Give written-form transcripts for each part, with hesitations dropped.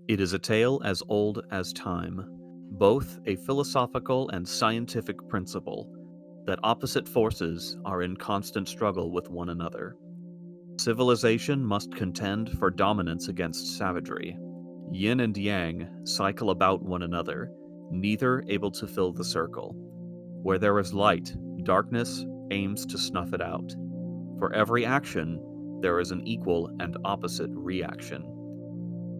It is a tale as old as time, both a philosophical and scientific principle that opposite forces are in constant struggle with one another. Civilization must contend for dominance against savagery. Yin and yang cycle about one another, neither able to fill the circle. Where there is light, darkness aims to snuff it out. For every action, there is an equal and opposite reaction.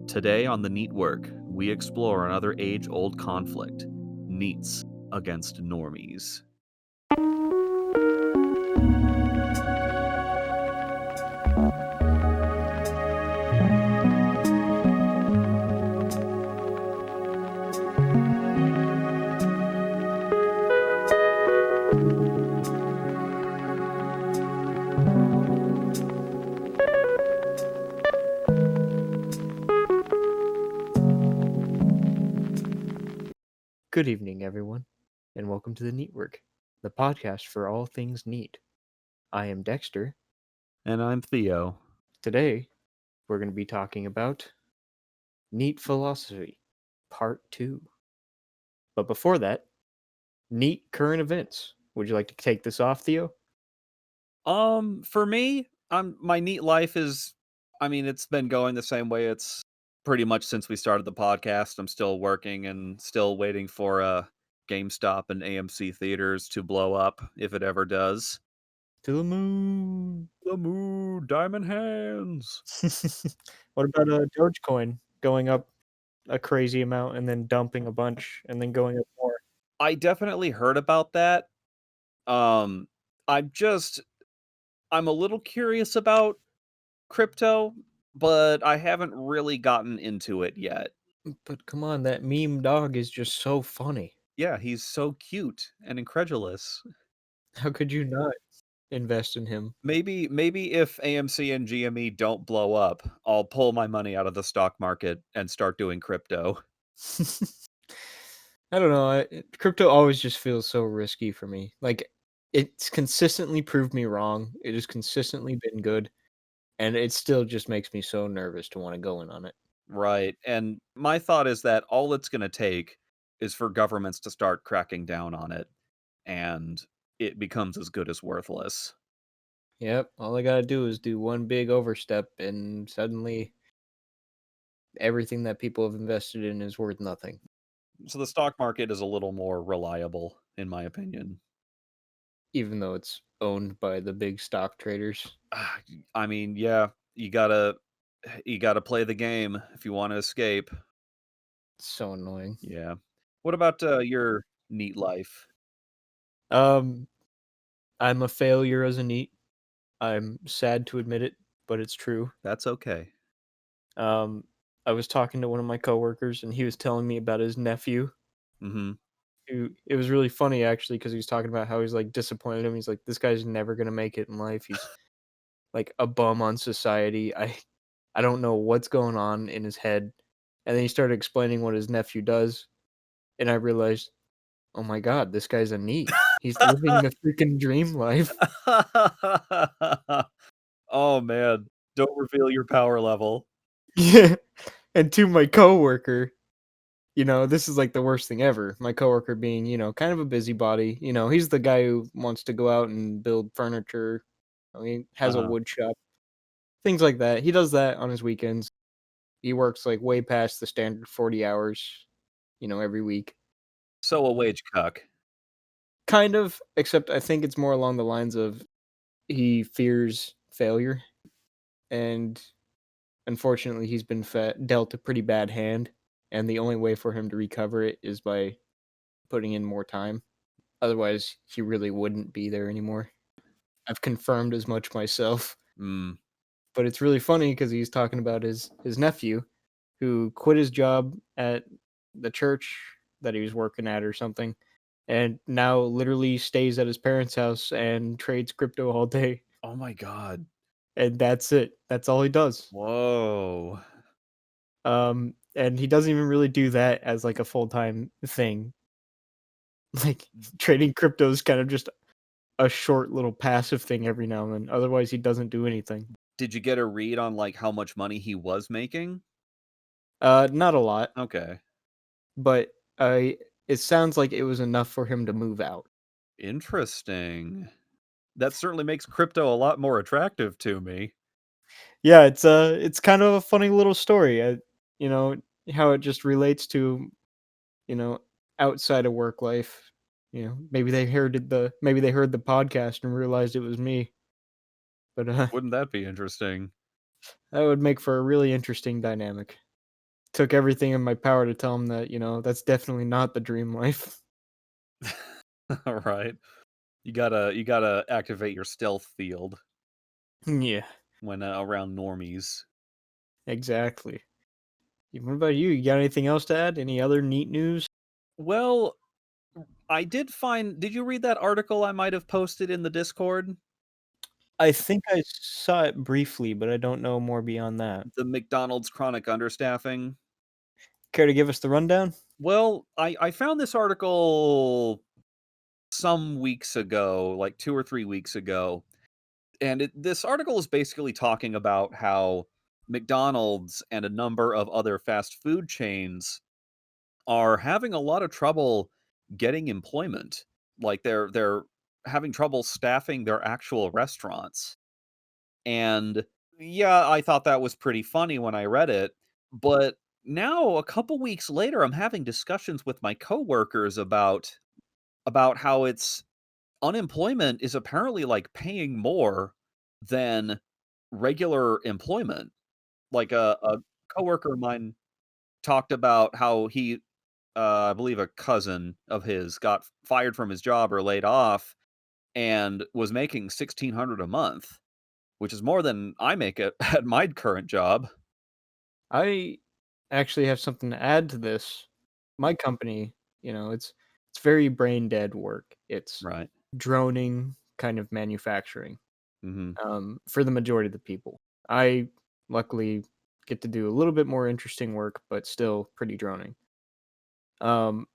Today on the NEETwork, we explore another age-old conflict, Neets against Normies. Good evening, everyone, and welcome to the NEETwork, the podcast for all things NEET. I am Dexter. And I'm Theo. Today, we're going to be talking about NEET philosophy, part 2. But before that, NEET current events. Would you like to take this off, Theo? For me, my NEET life is, it's been going the same way it's pretty much since we started the podcast. I'm still working and still waiting for GameStop and AMC theaters to blow up, if it ever does. To the moon. The moon, diamond hands. What about Dogecoin going up a crazy amount and then dumping a bunch and then going up more? I definitely heard about that. Um, I'm a little curious about crypto, but I haven't really gotten into it yet. But come on, that meme dog is just so funny. Yeah, he's so cute and incredulous. How could you not invest in him? Maybe if AMC and GME don't blow up, I'll pull my money out of the stock market and start doing crypto. I don't know. Crypto always just feels so risky for me. Like, it's consistently proved me wrong. It has consistently been good, and it still just makes me so nervous to want to go in on it. Right. And my thought is that all it's going to take is for governments to start cracking down on it, and it becomes as good as worthless. Yep. All I gotta do is do one big overstep, and suddenly everything that people have invested in is worth nothing. So the stock market is a little more reliable, in my opinion. Even though it's owned by the big stock traders. Yeah, you gotta play the game if you want to escape. It's so annoying. Yeah. What about your NEET life? Um, I'm a failure as a NEET. I'm sad to admit it, but it's true. That's okay. Um, I was talking to one of my coworkers, and he was telling me about his nephew. Mm-hmm. It was really funny actually because he was talking about how he's like disappointed in him. He's like, this guy's never gonna make it in life. He's like a bum on society. I don't know what's going on in his head. And then he started explaining what his nephew does, and I realized, oh my god, this guy's a NEET. He's living the freaking dream life. Oh man, don't reveal your power level. Yeah. And to my coworker, this is like the worst thing ever. My coworker being, kind of a busybody. He's the guy who wants to go out and build furniture. I mean, has a wood shop, things like that. He does that on his weekends. He works like way past the standard 40 hours, every week. So a wage cuck. Kind of, except I think it's more along the lines of he fears failure. And unfortunately, he's been dealt a pretty bad hand. And the only way for him to recover it is by putting in more time. Otherwise, he really wouldn't be there anymore. I've confirmed as much myself. Mm. But it's really funny because he's talking about his nephew who quit his job at the church that he was working at or something, and now literally stays at his parents' house and trades crypto all day. Oh my god. And that's it. That's all he does. Whoa. And he doesn't even really do that as like a full-time thing. Like trading crypto is kind of just a short little passive thing every now and then. Otherwise, he doesn't do anything. Did you get a read on like how much money he was making? Not a lot, Okay. but I it sounds like it was enough for him to move out. Interesting. That certainly makes crypto a lot more attractive to me. Yeah, it's kind of a funny little story. You know, how it just relates to, you know, outside of work life. Maybe they heard the podcast and realized it was me. But Wouldn't that be interesting? that would make for a really interesting dynamic. Took everything in my power to tell him that, that's definitely not the dream life. Right. You gotta activate your stealth field Yeah, when around normies. exactly. What about you? You got anything else to add? Any other neat news? Well, I did find. Did you read that article I might have posted in the Discord? I think I saw it briefly, but I don't know more beyond that. The McDonald's chronic understaffing. Care to give us the rundown? Well, I found this article some weeks ago, like 2 or 3 weeks ago, and this article is basically talking about how McDonald's and a number of other fast food chains are having a lot of trouble getting employment. Like they're having trouble staffing their actual restaurants. And yeah, I thought that was pretty funny when I read it, but now a couple weeks later I'm having discussions with my coworkers about how it's unemployment is apparently like paying more than regular employment. Like a coworker of mine talked about how he I believe a cousin of his got fired from his job or laid off and was making 1,600 a month, which is more than I make at my current job. I actually have something to add to this. My company, it's very brain dead work. It's Right. droning kind of manufacturing, Mhm. for the majority of the people. I luckily get to do a little bit more interesting work, but still pretty droning. Um,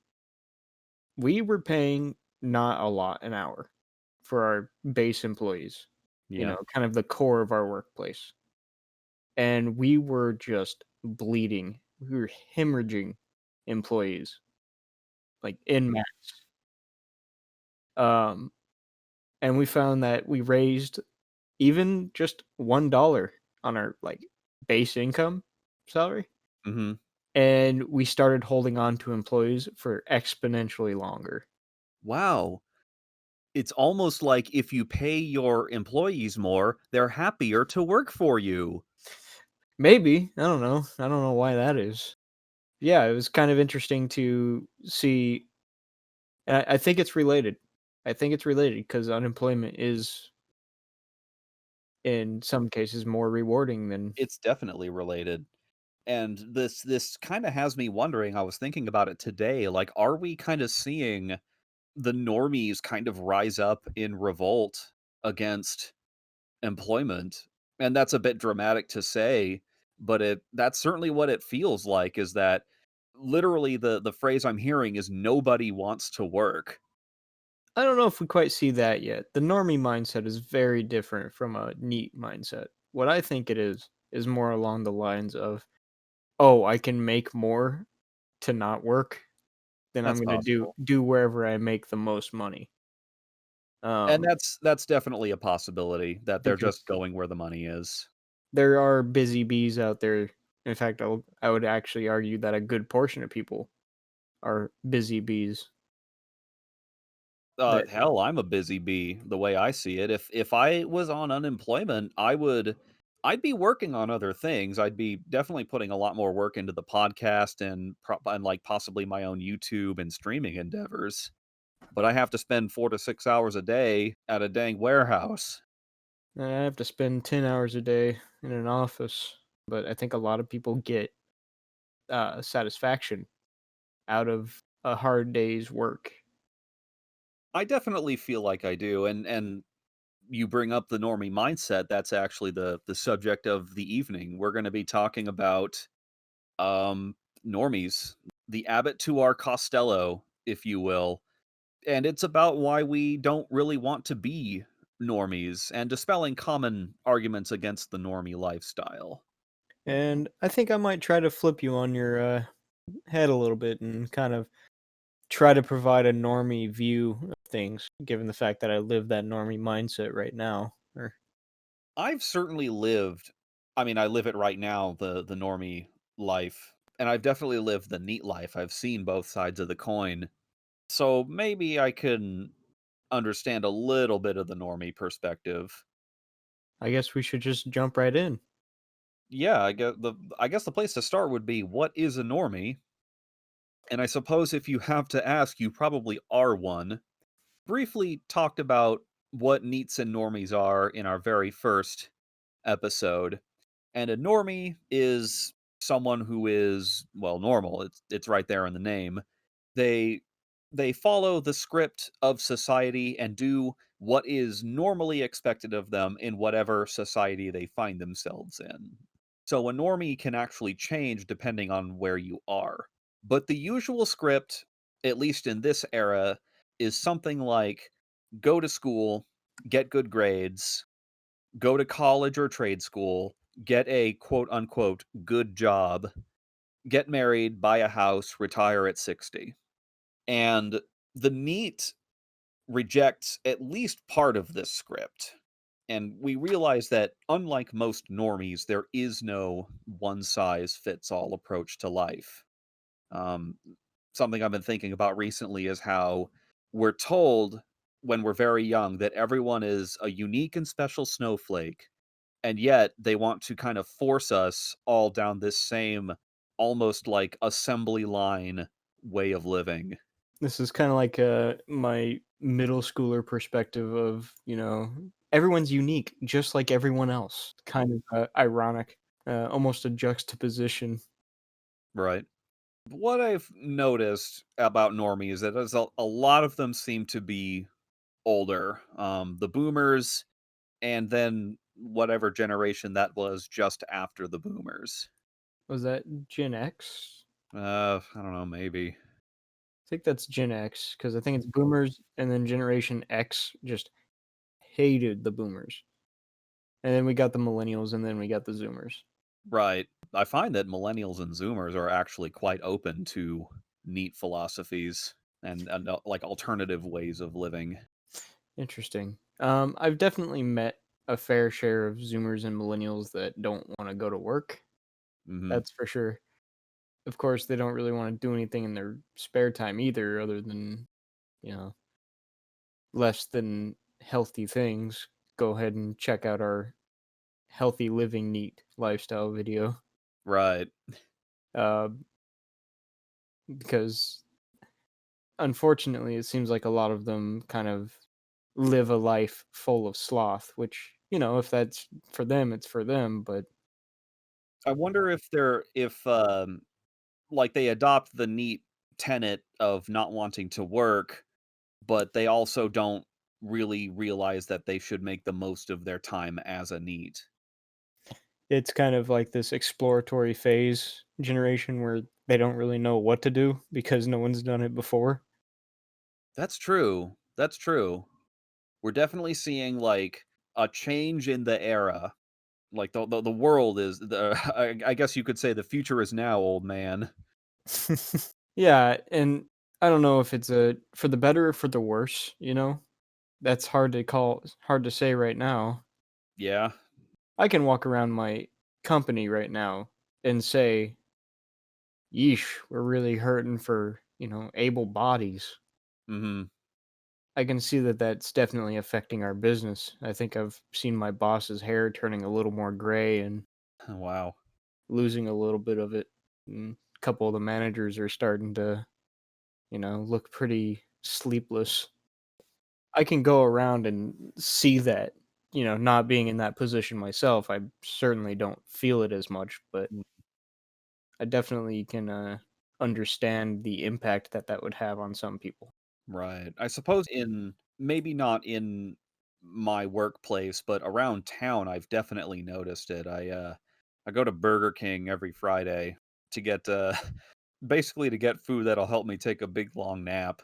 we were paying not a lot an hour for our base employees, Yeah. kind of the core of our workplace. And we were just bleeding. We were hemorrhaging employees, like in mass. Um, and we found that we raised even just $1 on our like base income salary, Mhm. and we started holding on to employees for exponentially longer. Wow. It's almost like if you pay your employees more, they're happier to work for you. Maybe, I don't know. I don't know why that is. Yeah, it was kind of interesting to see. I think it's related. I think it's related because unemployment is, in some cases, more rewarding than. It's definitely related. And this kinda has me wondering, I was thinking about it today, like, are we kinda seeing the normies kind of rise up in revolt against employment? And that's a bit dramatic to say, but that's certainly what it feels like, is that literally the phrase I'm hearing is nobody wants to work. I don't know if we quite see that yet. The normie mindset is very different from a neat mindset. What I think it is more along the lines of, "Oh, I can make more to not work than I'm That's gonna do possible. do wherever I make the most money." And Um, that's definitely a possibility that they're just because going where the money is. there are busy bees out there. In fact, I would actually argue that a good portion of people are busy bees. That Hell, I'm a busy bee the way I see it. If I was on unemployment, I'd be working on other things. I'd be definitely putting a lot more work into the podcast and like possibly my own YouTube and streaming endeavors. But I have to spend 4 to 6 hours a day at a dang warehouse. I have to spend 10 hours a day in an office, but I think a lot of people get satisfaction out of a hard day's work. I definitely feel like I do, and you bring up the normie mindset. That's actually the subject of the evening. We're going to be talking about um normies, the Abbott to our Costello, if you will. And it's about why we don't really want to be normies and dispelling common arguments against the normie lifestyle. And I think I might try to flip you on your head a little bit and kind of try to provide a normie view of things, given the fact that I live that normie mindset right now. Or I've certainly lived I mean, I live it right now, the normie life, and I've definitely lived the neat life. I've seen both sides of the coin. So maybe I can understand a little bit of the normie perspective. I guess we should just jump right in. Yeah, I guess the place to start would be what is a normie? And I suppose if you have to ask, you probably are one. Briefly talked about what neets and normies are in our very first episode. And a normie is someone who is, well, normal. It's right there in the name. They they follow the script of society and do what is normally expected of them in whatever society they find themselves in. So a normie can actually change depending on where you are. But the usual script, at least in this era, is something like go to school, get good grades, go to college or trade school, get a quote unquote good job, get married, buy a house, retire at 60. And the NEET rejects at least part of this script. And we realize that unlike most normies, there is no one size fits all approach to life. Um, Something I've been thinking about recently is how we're told when we're very young that everyone is a unique and special snowflake, and yet they want to kind of force us all down this same almost like assembly line way of living. This is kind of like my middle schooler perspective of, everyone's unique, just like everyone else. Kind of ironic, almost a juxtaposition. Right. What I've noticed about normies is that a lot of them seem to be older. The boomers, and then whatever generation that was just after the boomers. Was that Gen X? I don't know, maybe. I think that's Gen X because I think it's boomers and then Generation X just hated the boomers. And then we got the millennials and then we got the zoomers. Right. I find that millennials and zoomers are actually quite open to neat philosophies and like alternative ways of living. Interesting. I've definitely met a fair share of zoomers and millennials that don't want to go to work. Mhm. That's for sure. Of course, they don't really want to do anything in their spare time either, other than, you know, less than healthy things. Go ahead and check out our healthy living neat lifestyle video. Right. Uh, because unfortunately, it seems like a lot of them kind of live a life full of sloth, which, if that's for them, it's for them. But I wonder if like they adopt the neat tenet of not wanting to work, but they also don't really realize that they should make the most of their time as a neat. it's kind of like this exploratory phase generation where they don't really know what to do because no one's done it before. That's true. That's true. We're definitely seeing like a change in the era. Like the world is the I guess you could say the future is now, old man. Yeah, and I don't know if it's a for the better or for the worse. That's hard to say right now. Yeah. I can walk around my company right now and say, "Yeesh, we're really hurting for, able bodies." Mhm. I can see that that's definitely affecting our business. I think I've seen my boss's hair turning a little more gray and Wow. losing a little bit of it. And a couple of the managers are starting to, look pretty sleepless. I can go around and see that, not being in that position myself, I certainly don't feel it as much, but Mm, I definitely can understand the impact that that would have on some people. right. I suppose in maybe not in my workplace, but around town, I've definitely noticed it. I go to Burger King every Friday to get basically to get food that'll help me take a big long nap.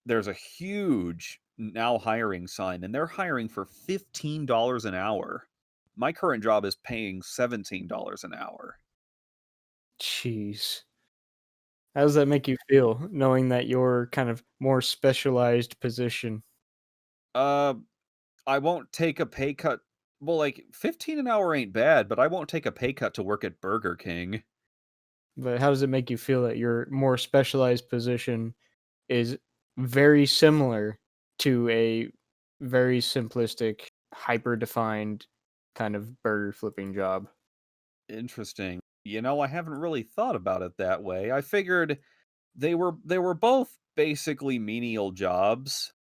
There's a huge now hiring sign, and they're hiring for $15 an hour. my current job is paying $17 an hour. Jeez. How does that make you feel knowing that your kind of more specialized position? Uh, I won't take a pay cut. Well, like 15 an hour ain't bad, but I won't take a pay cut to work at Burger King. But how does it make you feel that your more specialized position is very similar to a very simplistic, hyper defined kind of burger flipping job? Interesting. I haven't really thought about it that way. I figured they were both basically menial jobs,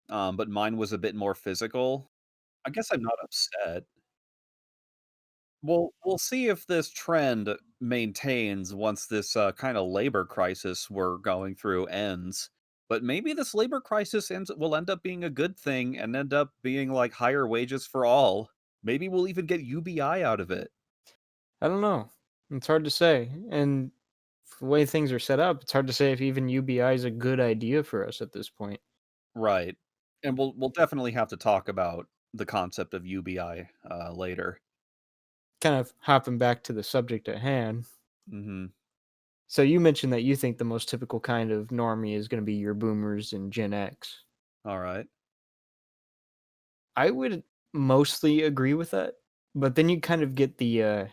but mine was a bit more physical. I guess I'm not upset. We'll see if this trend maintains once this kind of labor crisis we're going through ends. But maybe this labor crisis will end up being a good thing and end up being like higher wages for all. Maybe we'll even get UBI out of it. I don't know. It's hard to say. And the way things are set up, it's hard to say if even UBI is a good idea for us at this point. Right. And we'll definitely have to talk about the concept of UBI later. Kind of hopping back to the subject at hand. Mhm. So you mentioned that you think the most typical kind of normie is going to be your boomers and Gen X. All right. I would mostly agree with that, but then you kind of get the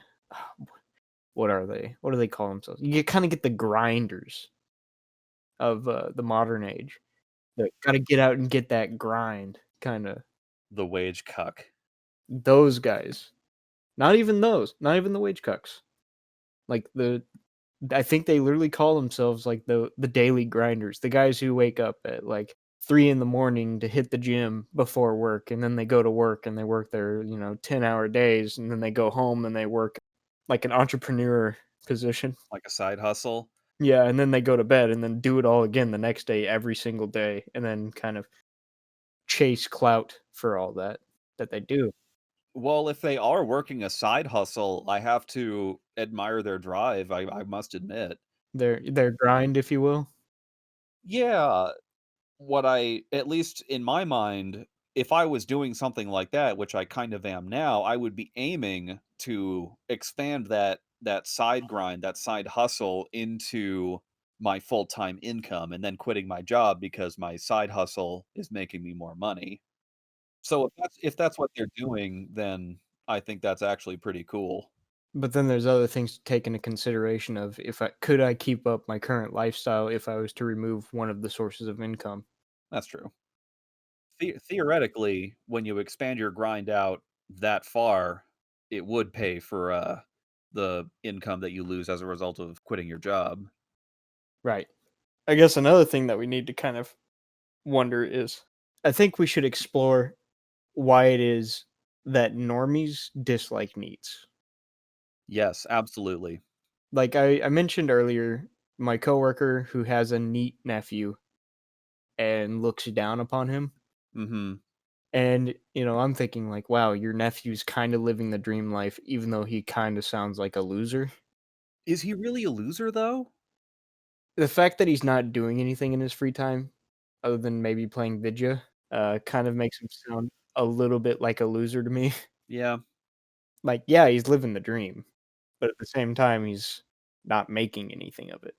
what are they? What do they call themselves? You kind of get the grinders of the modern age. That got to get out and get that grind, kind of The wage cuck. those guys. Not even those. Not even the wage cucks. Like I think they literally call themselves like the daily grinders, the guys who wake up at like 3 in the morning to hit the gym before work, and then they go to work and they work their 10-hour days, and then they go home and they work like an entrepreneur position. Like a side hustle. Yeah, and then they go to bed and then do it all again the next day, every single day, and then kind of chase clout for all that they do. Well, if they are working a side hustle, I have to admire their drive, I must admit. Their grind, if you will. Yeah, what I at least in my mind, if I was doing something like that, which I kind of am now, I would be aiming to expand that side grind, that side hustle into my full-time income and then quitting my job because my side hustle is making me more money. So if that's what they're doing, then I think that's actually pretty cool. But then there's other things to take into consideration of if I keep up my current lifestyle if I was to remove one of the sources of income. That's true. Theoretically, when you expand your grind out that far, it would pay for, the income that you lose as a result of quitting your job. Right. I guess another thing that we need to kind of wonder is I think we should explore why it is that normies dislike needs. Yes, absolutely. Like I mentioned earlier, my coworker who has a neat nephew and looks down upon him. Mhm. And, I'm thinking like, wow, your nephew's kind of living the dream life, even though he kind of sounds like a loser. Is he really a loser, though? The fact that he's not doing anything in his free time, other than maybe playing Vidya, kind of makes him sound a little bit like a loser to me. Yeah, Like, yeah, he's living the dream, but at the same time, he's not making anything of it.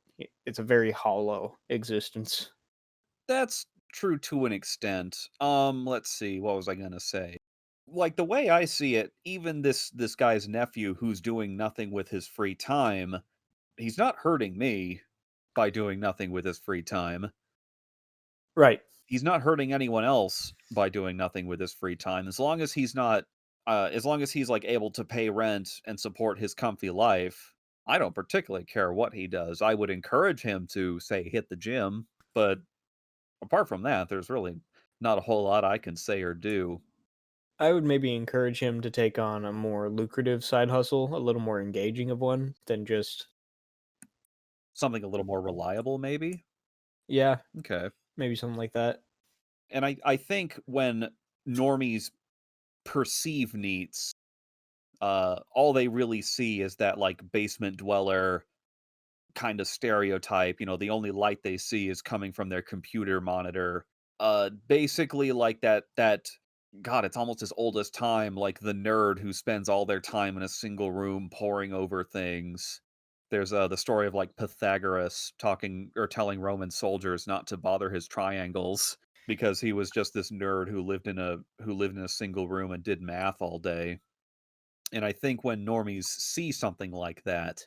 It's a very hollow existence. that's true to an extent. Let's see, what was I gonna say? Like, the way I see it, even this guy's nephew who's doing nothing with his free time, he's not hurting me by doing nothing with his free time. Right. He's not hurting anyone else by doing nothing with his free time. As long as he's not as long as he's, like, able to pay rent and support his comfy life, I don't particularly care what he does. I would encourage him to, say, hit the gym, but apart from that, there's really not a whole lot I can say or do. I would maybe encourage him to take on a more lucrative side hustle, a little more engaging of one than just, Something a little more reliable, maybe? yeah, Okay. maybe something like that. And I think when normies perceive needs, all they really see is that, like, basement dweller kind of stereotype. The only light they see is coming from their computer monitor. Basically like that God, it's almost as old as time, like the nerd who spends all their time in a single room poring over things. There's the story of like Pythagoras talking or telling Roman soldiers not to bother his triangles because he was just this nerd who lived in a single room and did math all day. And I think when normies see something like that,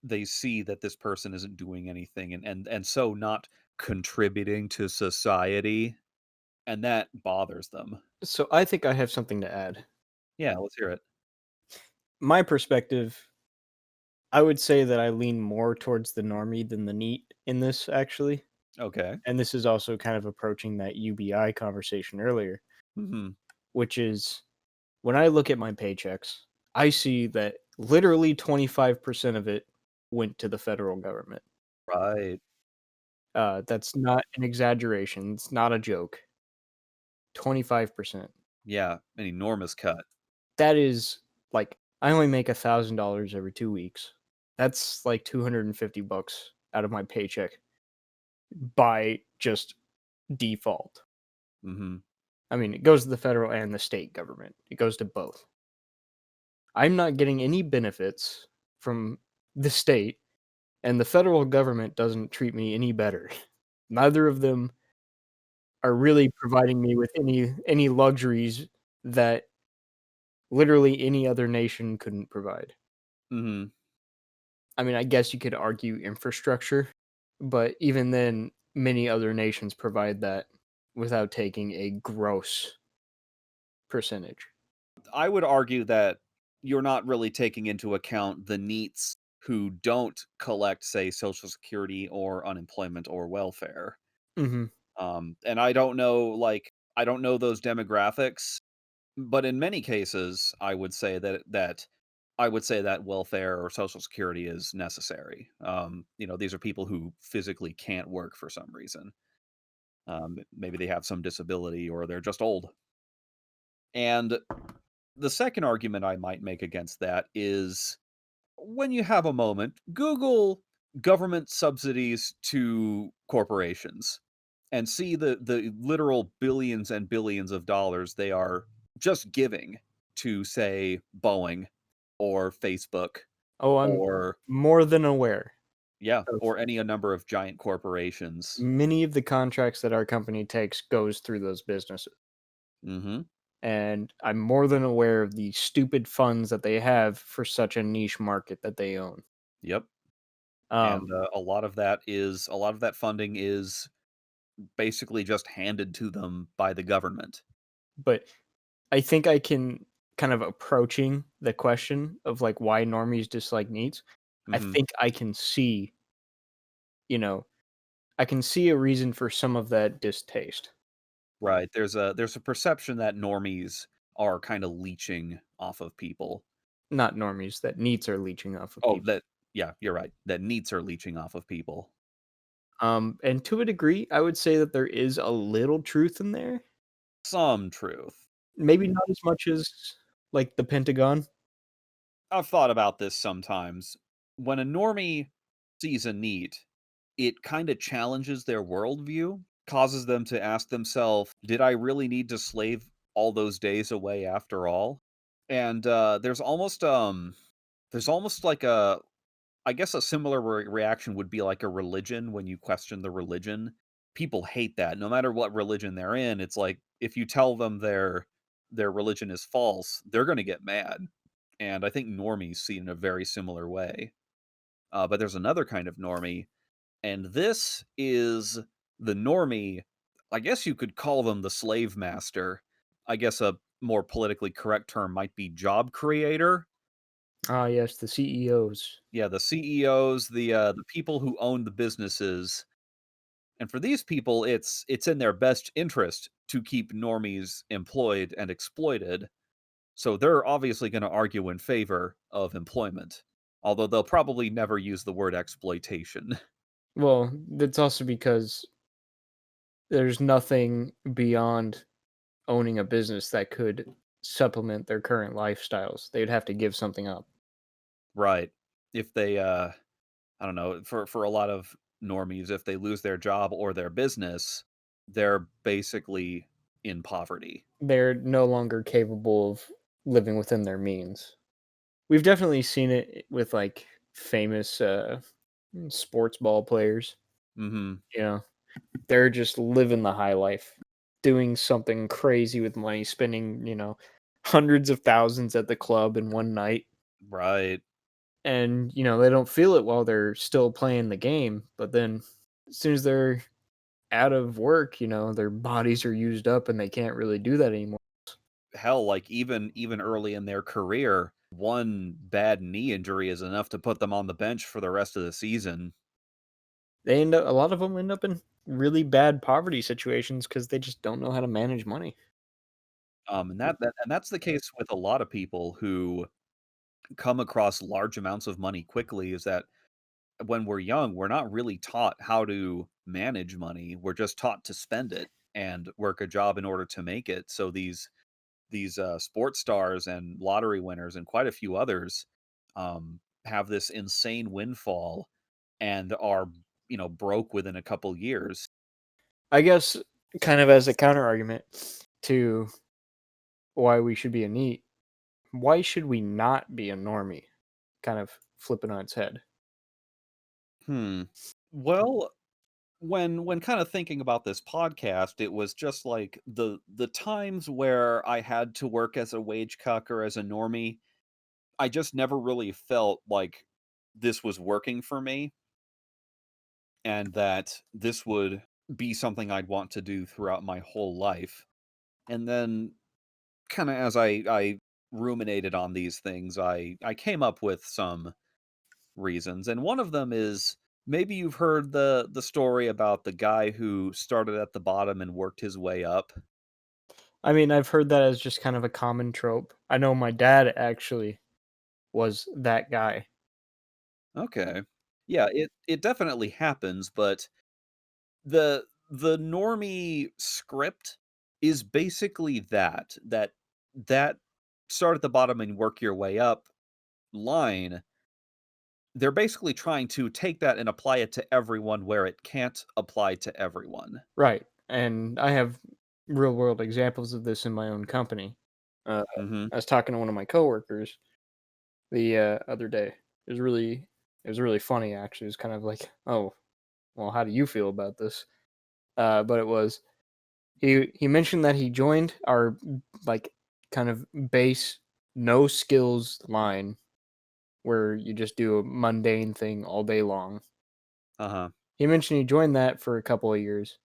they see that this person isn't doing anything and so not contributing to society, and that bothers them. So I think I have something to add. Yeah, let's hear it. My perspective, I would say that I lean more towards the normie than the neat in this, actually. Okay. And this is also kind of approaching that UBI conversation earlier, Mhm. which is when I look at my paychecks, I see that literally 25% of it went to the federal government. Right. That's not an exaggeration. It's not a joke. 25%. Yeah, an enormous cut. That is like I only make $1,000 every 2 weeks. That's like 250 bucks out of my paycheck by just default. Mhm. I mean, it goes to the federal and the state government. It goes to both. I'm not getting any benefits from the state, and the federal government doesn't treat me any better. Neither of them are really providing me with any luxuries that literally any other nation couldn't provide. Mhm. I mean, I guess you could argue infrastructure, but even then, many other nations provide that without taking a gross percentage. I would argue that you're not really taking into account the Neets who don't collect, say, Social Security or unemployment or welfare. Mhm. And I don't know those demographics, but in many cases, I would say that welfare or Social Security is necessary. These are people who physically can't work for some reason. Maybe they have some disability or they're just old. And the second argument I might make against that is when you have a moment, Google government subsidies to corporations and see the literal billions and billions of dollars they are just giving to, say, Boeing or Facebook Oh, I'm or more than aware yeah, of or any a number of giant corporations. many of the contracts that our company takes goes through those businesses, Mhm. and I'm more than aware of the stupid funds that they have for such a niche market that they own. Yep. And Um, a lot of that funding is basically just handed to them by the government. but I think I can kind of approaching the question of, like, why normies dislike needs, I Mhm. think I can see, you know, I can see a reason for some of that distaste. Right, there's a perception that normies are kinda leeching off of people. Not normies, that needs are leeching off of Oh, people. that yeah, you're right, that neets are leeching off of people. And to a degree, I would say that there is a little truth in there. Some truth. Maybe not as much as, like, the Pentagon. I've thought about this sometimes. When a normie sees a neet, it kinda challenges their worldview, causes them to ask themselves, "Did I really need to slave all those days away after all?" And, there's almost like a I guess a similar reaction would be like a religion when you question the religion. People hate that. No matter what religion they're in, it's like if you tell them their religion is false, they're going to get mad. And I think normies see it in a very similar way. But there's another kind of normie, and this is the normie. I guess you could call them the slave master. I guess a more politically correct term might be job creator. Ah, yes, the CEOs. Yeah, the CEOs, the people who own the businesses, and for these people, it's in their best interest to keep normies employed and exploited, so they're obviously gonna argue in favor of employment, although they'll probably never use the word exploitation. Well, that's also because there's nothing beyond owning a business that could supplement their current lifestyles. They'd have to give something up. Right. If they, I don't know, for a lot of normies, if they lose their job or their business, they're basically in poverty. They're no longer capable of living within their means. We've definitely seen it with, like, famous, sports ball players, Mhm. you know? They're just living the high life, doing something crazy with money, spending, hundreds of thousands at the club in one night, Right. and, they don't feel it while they're still playing the game, but then as soon as they're out of work, their bodies are used up and they can't really do that anymore. Hell, like, even early in their career, one bad knee injury is enough to put them on the bench for the rest of the season. A lot of them end up in really bad poverty situations because they just don't know how to manage money. And that's the case with a lot of people who come across large amounts of money quickly, is that when we're young, we're not really taught how to manage money. We're just taught to spend it and work a job in order to make it. So these sports stars and lottery winners and quite a few others have this insane windfall and are, broke within a couple years. I guess kind of as a counter argument to why we should be a NEET, why should we not be a normie? Kind of flip it on its head. Hmm. Well, when kind of thinking about this podcast, it was just like the times where I had to work as a wage cuck or as a normie, I just never really felt like this was working for me and that this would be something I'd want to do throughout my whole life. And then kind of as I ruminated on these things, I came up with some reasons. And one of them is, maybe you've heard the story about the guy who started at the bottom and worked his way up. I mean, I've heard that as just kind of a common trope. I know my dad actually was that guy. Okay. Yeah, it definitely happens, but the normie script is basically that start at the bottom and work your way up line. They're basically trying to take that and apply it to everyone where it can't apply to everyone. Right. And I have real world examples of this in my own company. Uh, Mhm. I was talking to one of my coworkers the other day. It was really funny actually. It was kind of like, oh, well, how do you feel about this? But it was he mentioned that he joined our like kind of base no skills line where you just do a mundane thing all day long. Uh-huh. He mentioned he joined that for a couple of years.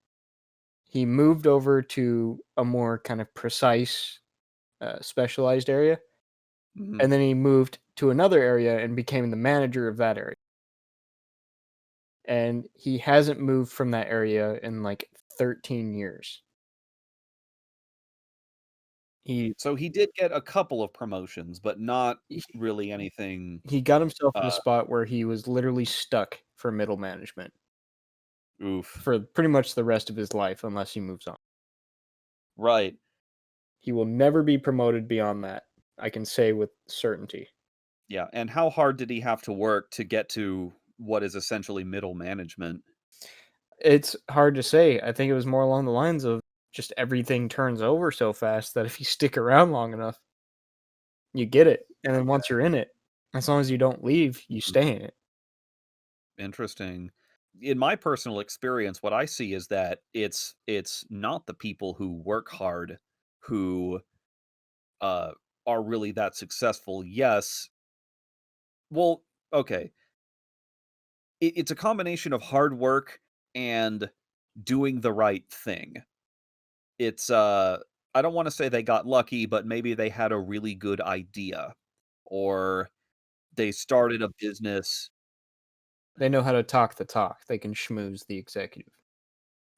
He moved over to a more kind of precise, specialized area, Mhm. and then he moved to another area and became the manager of that area. And he hasn't moved from that area in like 13 years. He So he did get a couple of promotions, but not he, really anything, he got himself in a uh, spot where he was literally stuck for middle management oof. for pretty much the rest of his life unless he moves on. Right. He will never be promoted beyond that. I can say with certainty. Yeah, and how hard did he have to work to get to what is essentially middle management? It's hard to say. I think it was more along the lines of just everything turns over so fast that if you stick around long enough, you get it. And then once you're in it, as long as you don't leave, you Mhm. stay in it. Interesting. In my personal experience, what I see is that it's not the people who work hard who uh are really that successful. Yes. Well, okay. It's a combination of hard work and doing the right thing. It's I don't want to say they got lucky, but maybe they had a really good idea or they started a business. They know how to talk the talk. They can schmooze the executive.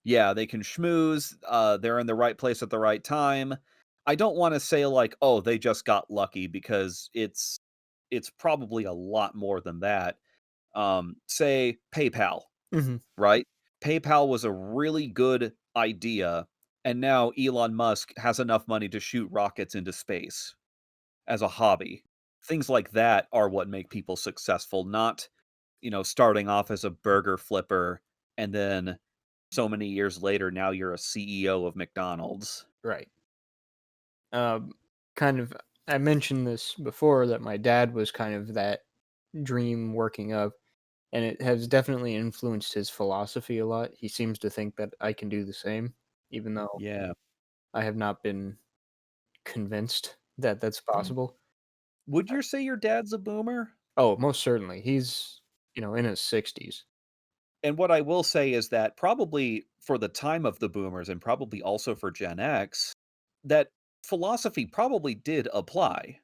Yeah, they can schmooze, they're in the right place at the right time. I don't wanna say like, "Oh, they just got lucky," because it's probably a lot more than that. Say PayPal, Mhm. right? PayPal was a really good idea, and now Elon Musk has enough money to shoot rockets into space as a hobby. Things like that are what make people successful, not, starting off as a burger flipper and then so many years later, now you're a CEO of McDonald's. Right. Kind of, I mentioned this before that my dad was kind of that dream working up, and it has definitely influenced his philosophy a lot. He seems to think that I can do the same, even though Yeah. I have not been convinced that that's Mm. possible. Would you say your dad's a boomer? Oh, most certainly. He's, in his 60s. And what I will say is that probably for the time of the boomers and probably also for Gen X, that philosophy probably did apply.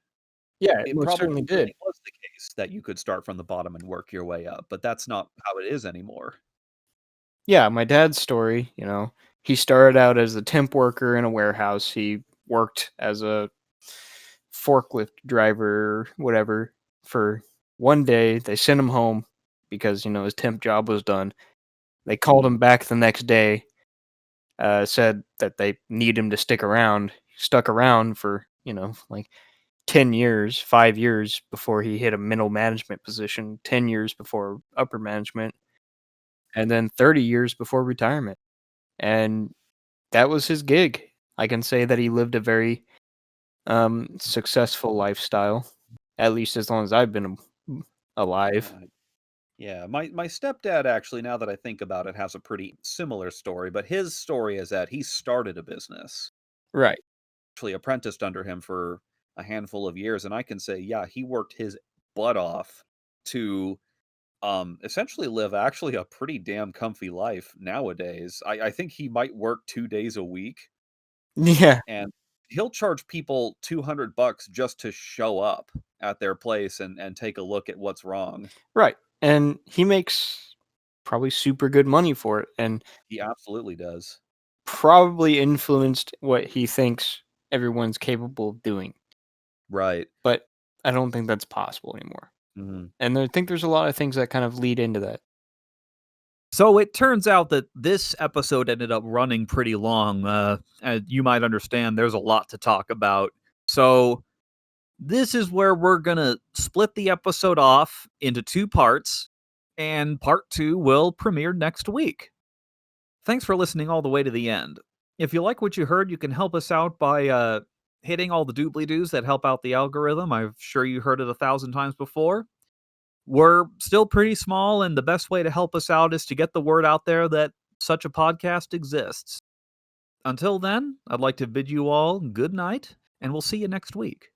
Yeah, it It most certainly probably did. really was the case that you could start from the bottom and work your way up, but that's not how it is anymore. Yeah, my dad's story, he started out as a temp worker in a warehouse. He worked as a forklift driver, whatever, for one day. They sent him home because, his temp job was done. They called him back the next day, said that they need him to stick around. He stuck around for, like 10 years, 5 years before he hit a middle management position, 10 years before upper management, and then 30 years before retirement. And that was his gig. I can say that he lived a very successful lifestyle, at least as long as I've been alive. Yeah. Yeah, my stepdad actually, now that I think about it, has a pretty similar story, but his story is that he started a business, Right. actually apprenticed under him for a handful of years, and I can say, yeah, he worked his butt off to essentially live actually a pretty damn comfy life nowadays. I think he might work 2 days a week, Yeah. and he'll charge people $200 just to show up at their place and take a look at what's wrong. Right. And he makes probably super good money for it, and He absolutely does. probably influenced what he thinks everyone's capable of doing. Right. But I don't think that's possible anymore. Mhm. And I think there's a lot of things that kind of lead into that. So it turns out that this episode ended up running pretty long. As you might understand, there's a lot to talk about. So this is where we're going to split the episode off into two parts, and part two will premiere next week. Thanks for listening all the way to the end. If you like what you heard, you can help us out by hitting all the doobly-doos that help out the algorithm. I'm sure you heard it 1,000 times before. We're still pretty small, and the best way to help us out is to get the word out there that such a podcast exists. Until then, I'd like to bid you all good night, and we'll see you next week.